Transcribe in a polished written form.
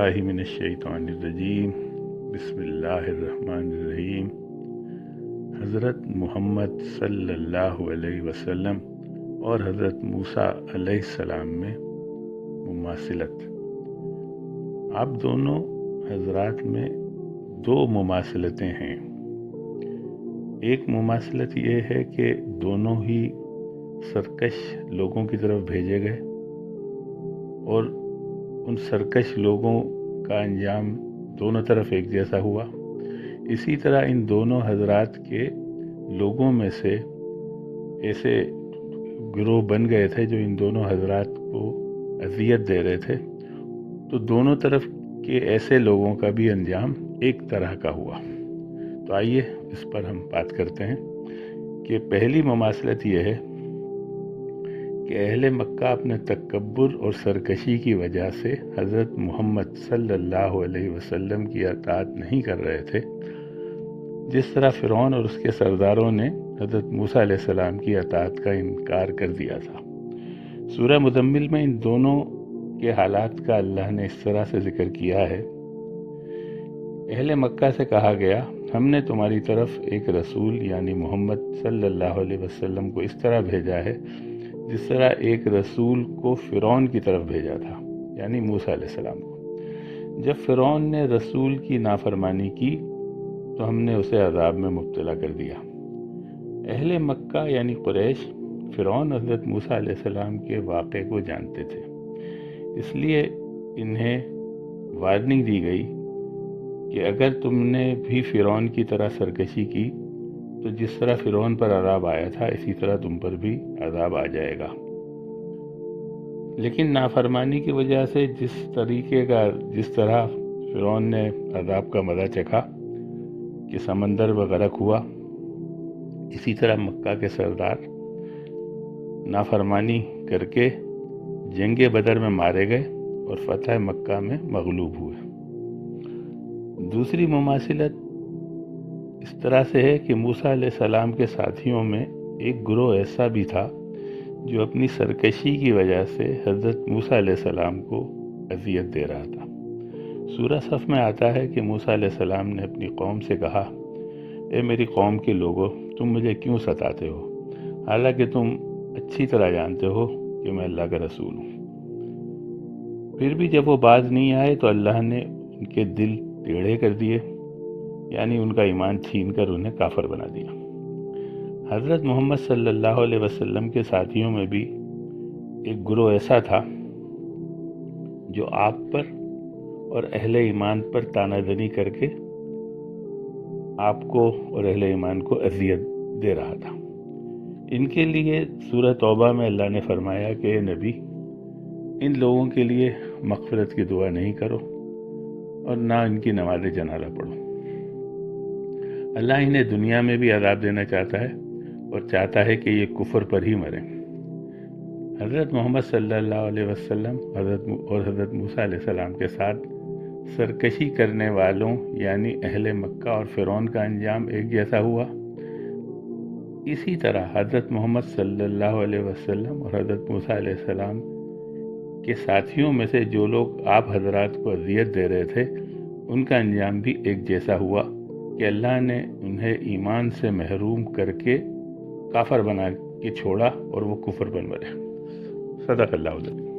बिस्मिल्लाहि मिनश्शैतानिर्रजीम बिस्मिल्लाहिर्रहमानिर्रहीम। हज़रत मोहम्मद सल्लल्लाहु अलैहि वसल्लम और हज़रत मूसा अलैहिस्सलाम में मुमासिलत। आप दोनों हज़रात में दो मुमासिलतें हैं। एक मुमासिलत ये है कि दोनों ही सरकश लोगों की तरफ भेजे गए और उन सरकश लोगों का अंजाम दोनों तरफ एक जैसा हुआ। इसी तरह इन दोनों हजरात के लोगों में से ऐसे गिरोह बन गए थे जो इन दोनों हजरात को अजियत दे रहे थे, तो दोनों तरफ के ऐसे लोगों का भी अंजाम एक तरह का हुआ। तो आइए इस पर हम बात करते हैं कि पहली मुमासलत ये है कि अहले मक्का अपने तकब्बुर और सरकशी की वजह से हज़रत मोहम्मद सल्लल्लाहु अलैहि वसल्लम की अताअत नहीं कर रहे थे, जिस तरह फ़िरौन और उसके सरदारों ने हज़रत मूसा अलैहिस्सलाम की अताअत का इनकार कर दिया था। सूरह मुज़म्मिल में इन दोनों के हालात का अल्लाह ने इस तरह से जिक्र किया है। अहले मक्का से कहा गया, हमने तुम्हारी तरफ एक रसूल यानी मोहम्मद सल्लल्लाहु अलैहि वसल्लम को इस तरह भेजा है जिस तरह एक रसूल को फ़िरौन की तरफ भेजा था, यानी मूसा अलैहिस्सलाम को। जब फ़िरौन ने रसूल की नाफरमानी की तो हमने उसे अज़ाब में मुब्तला कर दिया। अहले मक्का यानी कुरैश फ़िरौन हज़रत मूसा अलैहिस्सलाम के वाक़े को जानते थे, इसलिए इन्हें वार्निंग दी गई कि अगर तुमने भी फ़िरौन की तरह सरकशी की तो जिस तरह फ़िरौन पर अज़ाब आया था इसी तरह तुम पर भी अज़ाब आ जाएगा। लेकिन नाफरमानी की वजह से जिस तरह फ़िरौन ने अज़ाब का मज़ा चखा कि समंदर में गरक हुआ, इसी तरह मक्का के सरदार नाफरमानी करके जंग बदर में मारे गए और फ़तह मक्का में मगलूब हुए। दूसरी मुमासिलत इस तरह से है कि मूसा अलैहिस्सलाम के साथियों में एक गिरोह ऐसा भी था जो अपनी सरकशी की वजह से हज़रत मूसा अलैहिस्सलाम को अजियत दे रहा था। सूरह सफ़ में आता है कि मूसा अलैहिस्सलाम ने अपनी कौम से कहा, ए मेरी कौम के लोगों, तुम मुझे क्यों सताते हो, हालांकि तुम अच्छी तरह जानते हो कि मैं अल्लाह का रसूल हूँ। फिर भी जब वो बाज नहीं आए तो अल्लाह ने उनके दिल टेढ़े कर दिए, यानी उनका ईमान छीन कर उन्हें काफिर बना दिया। हज़रत मोहम्मद सल्लल्लाहु अलैहि वसल्लम के साथियों में भी एक गिरोह ऐसा था जो आप पर और अहले ईमान पर तानाजनी करके आपको और अहले ईमान को अजियत दे रहा था। इनके लिए सूरह तौबा में अल्लाह ने फरमाया कि नबी, इन लोगों के लिए मग़फ़िरत की दुआ नहीं करो और ना इनकी नमाज जनाजा पढ़ो। अल्लाह इन्हें दुनिया में भी अज़ाब देना चाहता है और चाहता है कि ये कुफ्र पर ही मरें। हज़रत मोहम्मद सल्लल्लाहु अलैहि वसल्लम और हज़रत मूसा अलैहिस्सलाम के साथ सरकशी करने वालों यानी अहले मक्का और फ़िरौन का अंजाम एक जैसा हुआ। इसी तरह हज़रत मोहम्मद सल्लल्लाहु अलैहि वसल्लम और हज़रत मूसा अलैहिस्सलाम के साथियों में से जो लोग आप हज़रात को अज़ियत दे रहे थे, उनका अंजाम भी एक जैसा हुआ कि अल्लाह ने उन्हें ईमान से महरूम करके काफिर बना के छोड़ा और वो कुफ्र पर मरे। सदक़ल्लाहुल अज़ीम।